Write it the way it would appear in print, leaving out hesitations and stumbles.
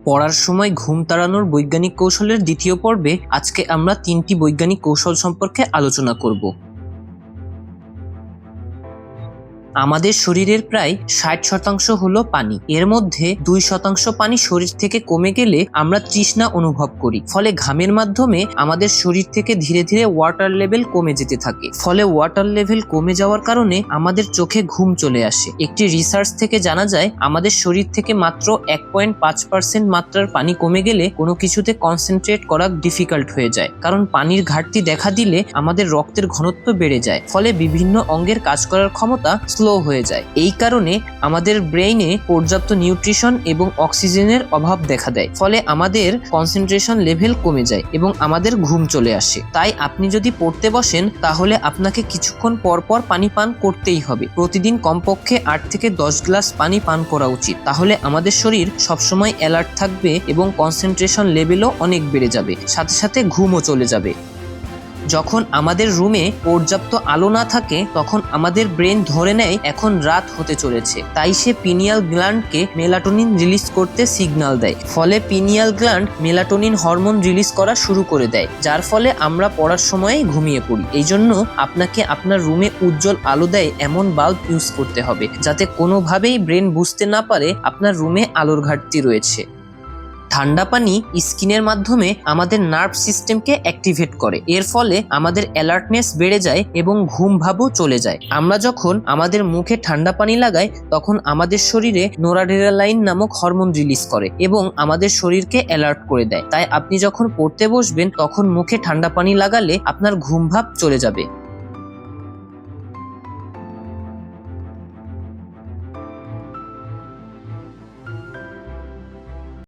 পড়ার সময় ঘুম তাড়ানোর বৈজ্ঞানিক কৌশলের দ্বিতীয় পর্বে আজকে আমরা 3টি বৈজ্ঞানিক কৌশল সম্পর্কে আলোচনা করব। আমাদের শরীরের প্রায় 60% হলো পানি। এর মধ্যে 2% পানি শরীর থেকে কমে গেলে আমরা তৃষ্ণা অনুভব করি। ফলে ঘামের মাধ্যমে আমাদের শরীর থেকে ধীরে ধীরে ওয়াটার লেভেল কমে যেতে থাকে। ফলে ওয়াটার লেভেল কমে যাওয়ার কারণে আমাদের চোখে ঘুম চলে আসে। একটি রিসার্চ থেকে জানা যায় আমাদের শরীর থেকে মাত্র 1.5% মাত্রার পানি কমে গেলে কোনো কিছুতে কনসেন্ট্রেট করা ডিফিকাল্ট হয়ে যায়। কারণ পানির ঘাটতি দেখা দিলে আমাদের রক্তের ঘনত্ব বেড়ে যায়, ফলে বিভিন্ন অঙ্গের কাজ করার ক্ষমতা স্লো হয়ে যায়। এই কারণে আমাদের ব্রেইনে পর্যাপ্ত নিউট্রিশন এবং অক্সিজেনের অভাব দেখা দেয়। ফলে আমাদের কনসেন্ট্রেশন লেভেল কমে যায় এবং আমাদের ঘুম চলে আসে। তাই আপনি যদি পড়তে বসেন তাহলে আপনাকে কিছুক্ষণ পর পর পানি পান করতেই হবে। প্রতিদিন কমপক্ষে 8 থেকে 10 গ্লাস পানি পান করা উচিত। তাহলে আমাদের শরীর সবসময় অ্যালার্ট থাকবে এবং কনসেন্ট্রেশন লেভেলও অনেক বেড়ে যাবে, সাথে সাথে ঘুমও চলে যাবে। যখন আমাদের রুমে পর্যাপ্ত আলো না থাকে তখন আমাদের ব্রেন ধরে নেয় এখন রাত হতে চলেছে, তাই সে পিনিয়াল গ্ল্যান্ডকে মেলাটোনিন রিলিজ করতে সিগন্যাল দেয়। ফলে pineal gland melatonin hormone release করা শুরু করে দেয়, যার ফলে আমরা পড়ার সময় ঘুমিয়ে পড়ি। এই জন্য আপনাকে আপনার রুমে উজ্জ্বল আলো দেয় এমন বাল্ব ইউজ করতে হবে, যাতে কোনোভাবেই ব্রেন বুঝতে না পারে আপনার রুমে আলোর ঘাটতি রয়েছে। ঠান্ডা পানি স্কিনের মাধ্যমে আমাদের নার্ভ সিস্টেমকে অ্যাক্টিভেট করে। এর ফলে আমাদের অ্যালার্টনেস বেড়ে যায় এবং ঘুম ভাবও চলে যায়। আমরা যখন আমাদের মুখে ঠান্ডা পানি লাগাই তখন আমাদের শরীরে নোরাড্রেনালাইন নামক হরমোন রিলিজ করে এবং আমাদের শরীরকে অ্যালার্ট করে দেয়। তাই আপনি যখন পড়তে বসবেন তখন মুখে ঠান্ডা পানি লাগালে আপনার ঘুম ভাব চলে যাবে।